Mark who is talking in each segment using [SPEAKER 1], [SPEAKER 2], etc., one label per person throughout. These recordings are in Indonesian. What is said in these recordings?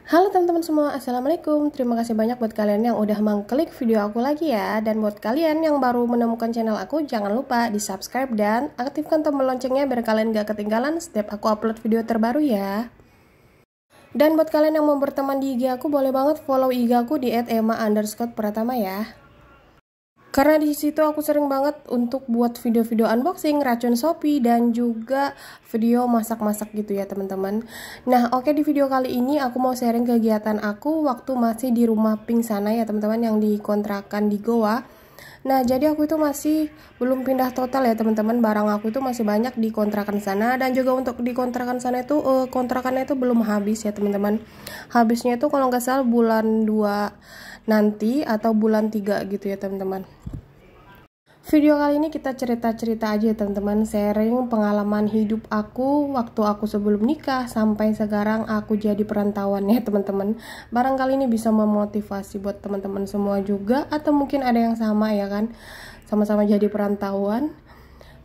[SPEAKER 1] Halo teman-teman semua, Assalamualaikum. Terima kasih banyak buat kalian yang udah mengklik video aku lagi ya. Dan buat kalian yang baru menemukan channel aku, jangan lupa di subscribe dan aktifkan tombol loncengnya biar kalian gak ketinggalan setiap aku upload video terbaru ya. Dan buat kalian yang mau berteman di IG aku, boleh banget follow IG aku di @ema_pratama ya. Karena di situ aku sering banget untuk buat video-video unboxing, racun Shopee, dan juga video masak-masak gitu ya teman-teman. Nah oke, di video kali ini aku mau sharing kegiatan aku waktu masih di rumah Pink sana ya teman-teman, yang dikontrakan di Goa. Nah jadi aku itu masih belum pindah total ya teman-teman, barang aku itu masih banyak di kontrakan sana. Dan juga untuk di kontrakan sana itu kontrakannya itu belum habis ya teman-teman. Habisnya itu kalau nggak salah bulan 2 nanti atau bulan 3 gitu ya teman-teman. Video kali ini kita cerita-cerita aja teman-teman, sharing pengalaman hidup aku waktu aku sebelum nikah sampai sekarang aku jadi perantauan ya teman-teman. Barangkali ini bisa memotivasi buat teman-teman semua juga, atau mungkin ada yang sama ya kan, sama-sama jadi perantauan.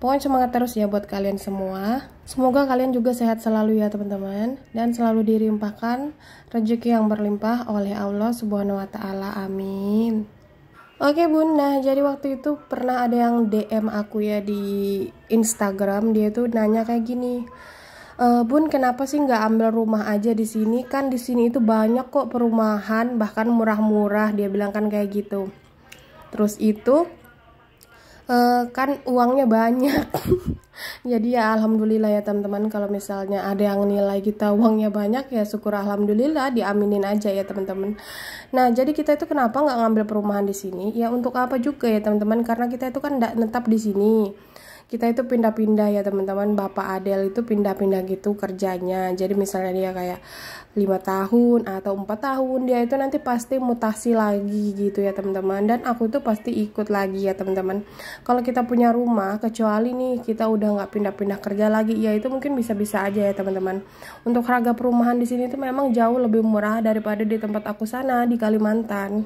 [SPEAKER 1] Pokoknya semangat terus ya buat kalian semua. Semoga kalian juga sehat selalu ya teman-teman, dan selalu dilimpahkan rezeki yang berlimpah oleh Allah Subhanahu wa taala. Amin. Oke bun, nah jadi waktu itu pernah ada yang DM aku ya di Instagram. Dia tuh nanya kayak gini, Bun, kenapa sih nggak ambil rumah aja di sini? Kan di sini itu banyak kok perumahan, bahkan murah-murah. Dia bilang kan kayak gitu. Terus itu kan uangnya banyak. Jadi ya alhamdulillah ya teman-teman, kalau misalnya ada yang nilai kita uangnya banyak ya syukur alhamdulillah, diaminin aja ya teman-teman. Nah jadi kita itu kenapa nggak ngambil perumahan di sini? Ya untuk apa juga ya teman-teman, karena kita itu kan nggak netap di sini. Kita itu pindah-pindah ya teman-teman. Bapak Adel itu pindah-pindah gitu kerjanya. Jadi misalnya dia kayak 5 tahun atau 4 tahun, dia itu nanti pasti mutasi lagi gitu ya teman-teman. Dan aku itu pasti ikut lagi ya teman-teman. Kalau kita punya rumah, kecuali nih kita udah nggak pindah-pindah kerja lagi, ya itu mungkin bisa-bisa aja ya teman-teman. Untuk harga perumahan di sini tuh memang jauh lebih murah daripada di tempat aku sana di Kalimantan.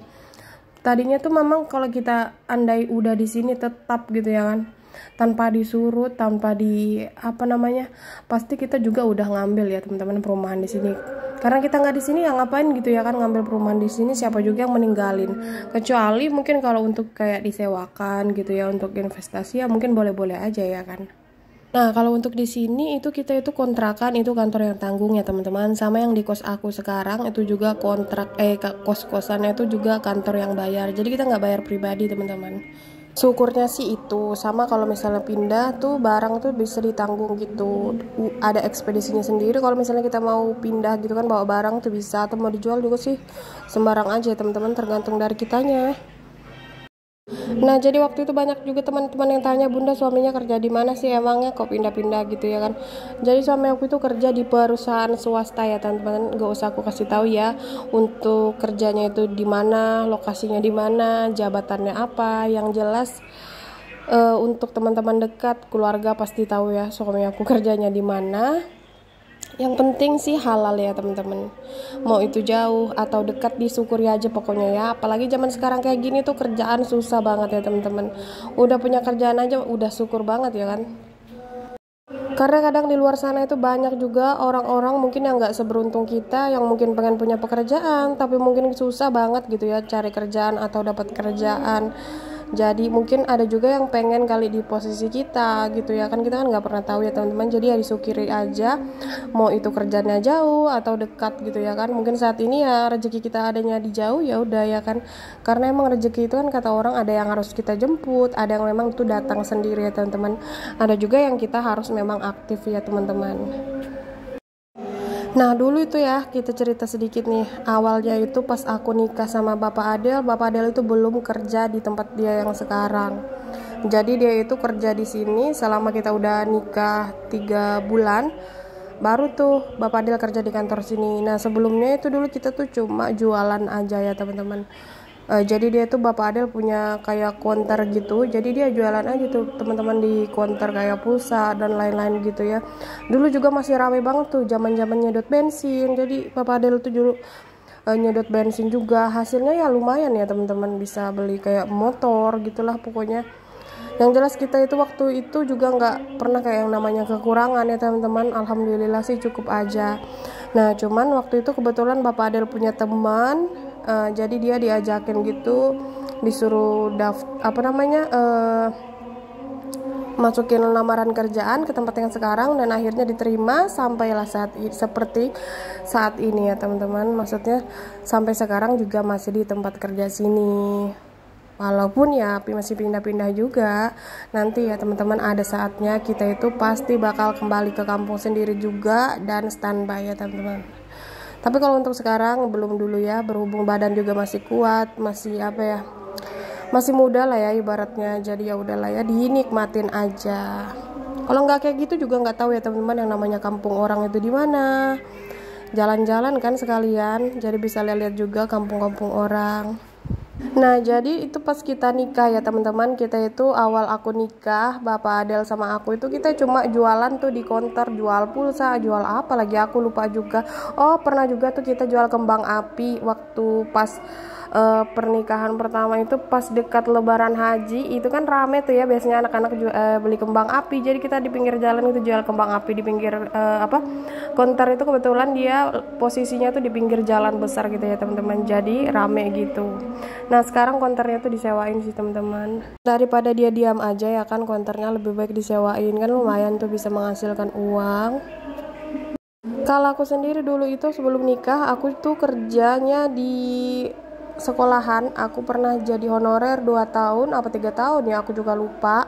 [SPEAKER 1] Tadinya tuh memang kalau kita andai udah di sini tetap gitu ya kan, tanpa disuruh, tanpa di apa namanya, pasti kita juga udah ngambil ya teman-teman perumahan di sini. Karena kita nggak di sini ya ngapain gitu ya kan ngambil perumahan di sini, siapa juga yang meninggalin. Kecuali mungkin kalau untuk kayak disewakan gitu ya untuk investasi ya mungkin boleh-boleh aja ya kan. Nah, kalau untuk di sini itu kita itu kontrakan, itu kantor yang tanggung ya teman-teman. Sama yang di kos aku sekarang itu juga kos-kosannya itu juga kantor yang bayar. Jadi kita nggak bayar pribadi teman-teman. Syukurnya sih itu. Sama kalau misalnya pindah tuh barang tuh bisa ditanggung gitu. Ada ekspedisinya sendiri. Kalau misalnya kita mau pindah gitu kan bawa barang tuh bisa, atau mau dijual juga sih sembarang aja teman-teman, tergantung dari kitanya. Nah jadi waktu itu banyak juga teman-teman yang tanya, Bunda suaminya kerja di mana sih emangnya kok pindah-pindah gitu ya kan. Jadi suami aku itu kerja di perusahaan swasta ya teman-teman, gak usah aku kasih tahu ya untuk kerjanya itu di mana, lokasinya di mana, jabatannya apa. Yang jelas untuk teman-teman dekat keluarga pasti tahu ya suami aku kerjanya di mana. Yang penting sih halal ya teman-teman. Mau itu jauh atau dekat disyukuri aja pokoknya ya. Apalagi zaman sekarang kayak gini tuh kerjaan susah banget ya teman-teman. Udah punya kerjaan aja udah syukur banget ya kan. Karena kadang di luar sana itu banyak juga orang-orang mungkin yang nggak seberuntung kita, yang mungkin pengen punya pekerjaan tapi mungkin susah banget gitu ya cari kerjaan atau dapat kerjaan. Jadi mungkin ada juga yang pengen kali di posisi kita gitu ya kan, kita kan nggak pernah tahu ya teman-teman. Jadi ya disyukuri aja, mau itu kerjanya jauh atau dekat gitu ya kan. Mungkin saat ini ya rezeki kita adanya di jauh, ya udah ya kan, karena emang rezeki itu kan kata orang ada yang harus kita jemput, ada yang memang itu datang sendiri ya teman-teman. Ada juga yang kita harus memang aktif ya teman-teman. Nah dulu itu ya kita cerita sedikit nih. Awalnya itu pas aku nikah sama Bapak Adel itu belum kerja di tempat dia yang sekarang. Jadi dia itu kerja di sini selama kita udah nikah 3 bulan. Baru tuh Bapak Adel kerja di kantor sini. Nah sebelumnya itu dulu kita tuh cuma jualan aja ya teman-teman. Jadi dia tuh Bapak Adel punya kayak konter gitu, jadi dia jualan aja tuh teman-teman di konter kayak pulsa dan lain-lain gitu ya. Dulu juga masih rame banget tuh zaman-zaman nyedot bensin. Jadi Bapak Adel tuh dulu nyedot bensin juga, hasilnya ya lumayan ya teman-teman, bisa beli kayak motor gitulah pokoknya. Yang jelas kita itu waktu itu juga nggak pernah kayak yang namanya kekurangan ya teman-teman. Alhamdulillah sih cukup aja. Nah cuman waktu itu kebetulan Bapak Adel punya teman, jadi dia diajakin gitu, disuruh masukin lamaran kerjaan ke tempat yang sekarang, dan akhirnya diterima sampailah seperti saat ini ya teman-teman. Maksudnya sampai sekarang juga masih di tempat kerja sini, walaupun ya masih pindah-pindah juga. Nanti ya teman-teman ada saatnya kita itu pasti bakal kembali ke kampung sendiri juga dan standby ya teman-teman. Tapi kalau untuk sekarang belum dulu ya, berhubung badan juga masih kuat, masih muda lah ya ibaratnya, jadi ya udahlah ya, dinikmatin aja. Kalau nggak kayak gitu juga nggak tahu ya teman-teman yang namanya kampung orang itu di mana. Jalan-jalan kan sekalian, jadi bisa lihat juga kampung-kampung orang. Nah jadi itu pas kita nikah ya teman-teman, kita itu awal aku nikah, Bapak Adel sama aku itu kita cuma jualan tuh di konter, jual pulsa, jual apa lagi aku lupa juga. Oh pernah juga tuh kita jual kembang api waktu pas pernikahan pertama itu, pas dekat lebaran haji itu kan rame tuh ya, biasanya anak-anak beli kembang api, jadi kita di pinggir jalan itu jual kembang api di pinggir konter itu, kebetulan dia posisinya tuh di pinggir jalan besar gitu ya teman-teman, jadi rame gitu. Nah sekarang konternya tuh disewain sih teman-teman, daripada dia diam aja ya kan, konternya lebih baik disewain kan, lumayan tuh bisa menghasilkan uang. Kalau aku sendiri dulu itu sebelum nikah aku tuh kerjanya di sekolahan, aku pernah jadi honorer 2 tahun apa 3 tahun ya, aku juga lupa.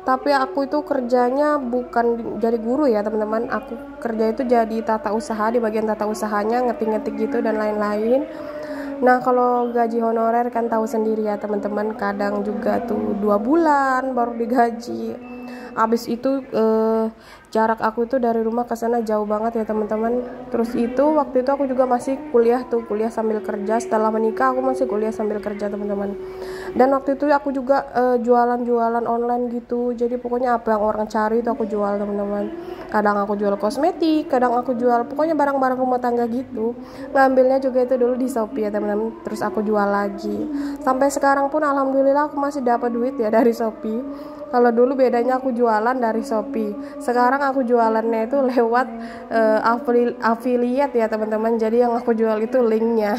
[SPEAKER 1] Tapi aku itu kerjanya bukan jadi guru ya teman-teman, aku kerja itu jadi tata usaha, di bagian tata usahanya, ngetik-ngetik gitu dan lain-lain. Nah kalau gaji honorer kan tahu sendiri ya teman-teman, kadang juga tuh 2 bulan baru digaji. Abis itu jarak aku itu dari rumah ke sana jauh banget ya teman-teman. Terus itu waktu itu aku juga masih kuliah sambil kerja. Setelah menikah aku masih kuliah sambil kerja teman-teman. Dan waktu itu aku juga jualan-jualan online gitu. Jadi pokoknya apa yang orang cari itu aku jual teman-teman. Kadang aku jual kosmetik, kadang aku jual pokoknya barang-barang rumah tangga gitu. Ngambilnya juga itu dulu di Shopee ya teman-teman. Terus aku jual lagi. Sampai sekarang pun alhamdulillah aku masih dapat duit ya dari Shopee. Kalau dulu bedanya aku jualan dari Shopee, sekarang aku jualannya itu lewat affiliate ya teman-teman. Jadi yang aku jual itu linknya.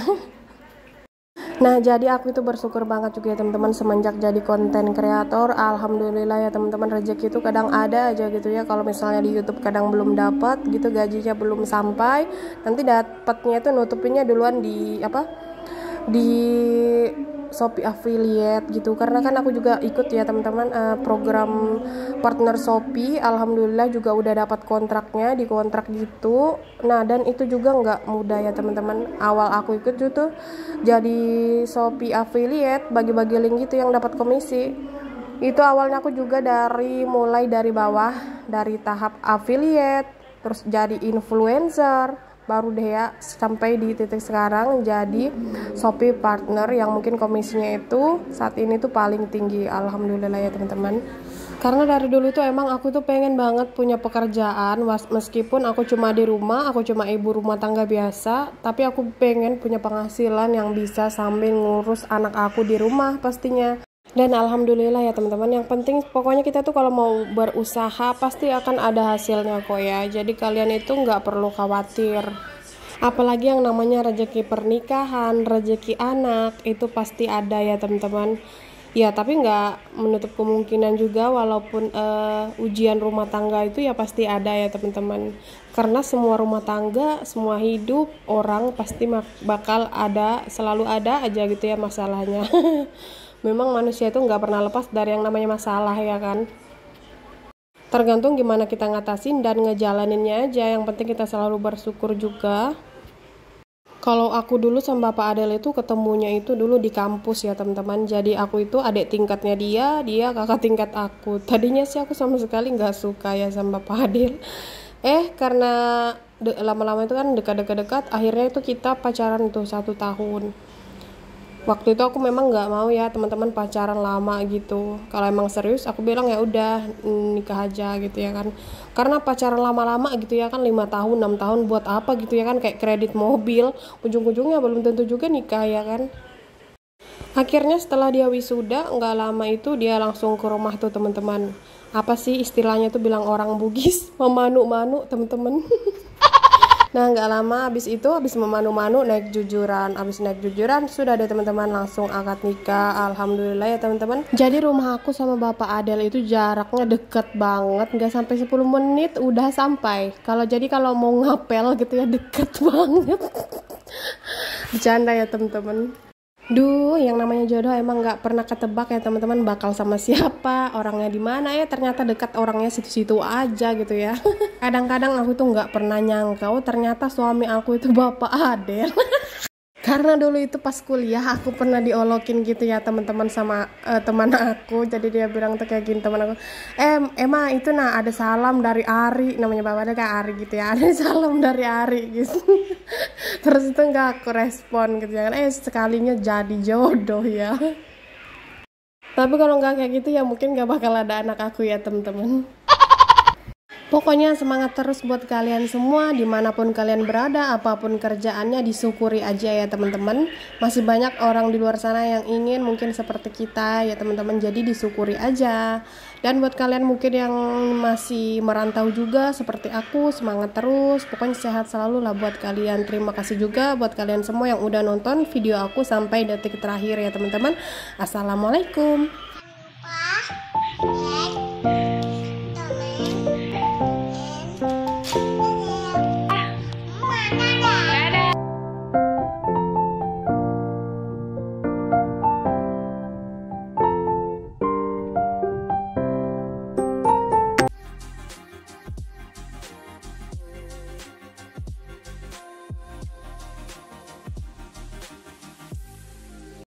[SPEAKER 1] Nah jadi aku itu bersyukur banget juga ya teman-teman, semenjak jadi konten kreator, alhamdulillah ya teman-teman, rezeki itu kadang ada aja gitu ya. Kalau misalnya di YouTube kadang belum dapat gitu, gajinya belum sampai, nanti dapatnya itu nutupinnya duluan di Shopee affiliate gitu, karena kan aku juga ikut ya teman-teman program partner Shopee, alhamdulillah juga udah dapat kontraknya, di kontrak gitu. Nah dan itu juga nggak mudah ya teman-teman, awal aku ikut itu jadi Shopee affiliate, bagi-bagi link gitu yang dapat komisi. Itu awalnya aku juga mulai dari bawah, dari tahap affiliate, terus jadi influencer, baru deh ya sampai di titik sekarang jadi Shopee partner yang mungkin komisinya itu saat ini tuh paling tinggi, alhamdulillah ya teman-teman. Karena dari dulu tuh emang aku tuh pengen banget punya pekerjaan, meskipun aku cuma di rumah, aku cuma ibu rumah tangga biasa, tapi aku pengen punya penghasilan yang bisa sambil ngurus anak aku di rumah pastinya. Dan alhamdulillah ya teman-teman, yang penting pokoknya kita tuh kalau mau berusaha pasti akan ada hasilnya kok ya. Jadi kalian itu nggak perlu khawatir. Apalagi yang namanya rezeki pernikahan, rezeki anak, itu pasti ada ya teman-teman. Ya tapi nggak menutup kemungkinan juga, walaupun ujian rumah tangga itu ya pasti ada ya teman-teman. Karena semua rumah tangga, semua hidup orang pasti selalu ada aja gitu ya masalahnya. Memang manusia itu nggak pernah lepas dari yang namanya masalah ya kan. Tergantung gimana kita ngatasin dan ngejalaninnya aja, yang penting kita selalu bersyukur juga. Kalau aku dulu sama Bapak Adel itu ketemunya itu dulu di kampus ya teman-teman. Jadi aku itu adik tingkatnya dia kakak tingkat aku. Tadinya sih aku sama sekali nggak suka ya sama Bapak Adel. Karena lama-lama itu kan dekat-dekat, akhirnya itu kita pacaran tuh 1 tahun. Waktu itu aku memang nggak mau ya teman-teman pacaran lama gitu. Kalau emang serius aku bilang ya udah nikah aja gitu ya kan. Karena pacaran lama-lama gitu ya kan, 5 tahun 6 tahun buat apa gitu ya kan, kayak kredit mobil, ujung-ujungnya belum tentu juga nikah ya kan. Akhirnya setelah dia wisuda nggak lama itu dia langsung ke rumah tuh teman-teman. Apa sih istilahnya tuh bilang orang Bugis, memanu-manu teman-teman. Nah, nggak lama habis itu, habis memanu-manu naik jujuran. Habis naik jujuran, sudah ada teman-teman langsung akad nikah. Alhamdulillah ya teman-teman. Jadi rumah aku sama Bapak Adel itu jaraknya deket banget. Nggak sampai 10 menit udah sampai. Kalau mau ngapel gitu ya deket banget. Bercanda ya teman-teman. Duh, yang namanya jodoh emang nggak pernah ketebak ya teman-teman, bakal sama siapa, orangnya di mana ya, ternyata dekat orangnya situ-situ aja gitu ya. Kadang-kadang aku tuh nggak pernah nyangka, oh ternyata suami aku itu Bapak Adel. Karena dulu itu pas kuliah aku pernah diolokin gitu ya teman-teman sama teman aku. Jadi dia bilang tuh kayak gini teman aku, Emma itu nah ada salam dari Ari, namanya bapaknya kayak Ari gitu ya, ada salam dari Ari gitu. Terus itu nggak aku respon gitu ya, sekalinya jadi jodoh ya. Tapi kalau nggak kayak gitu ya mungkin nggak bakal ada anak aku ya teman-teman. Pokoknya semangat terus buat kalian semua, dimanapun kalian berada, apapun kerjaannya disyukuri aja ya teman-teman. Masih banyak orang di luar sana yang ingin mungkin seperti kita ya teman-teman, jadi disyukuri aja. Dan buat kalian mungkin yang masih merantau juga seperti aku, semangat terus, pokoknya sehat selalu lah buat kalian. Terima kasih juga buat kalian semua yang udah nonton video aku sampai detik terakhir ya teman-teman. Assalamualaikum.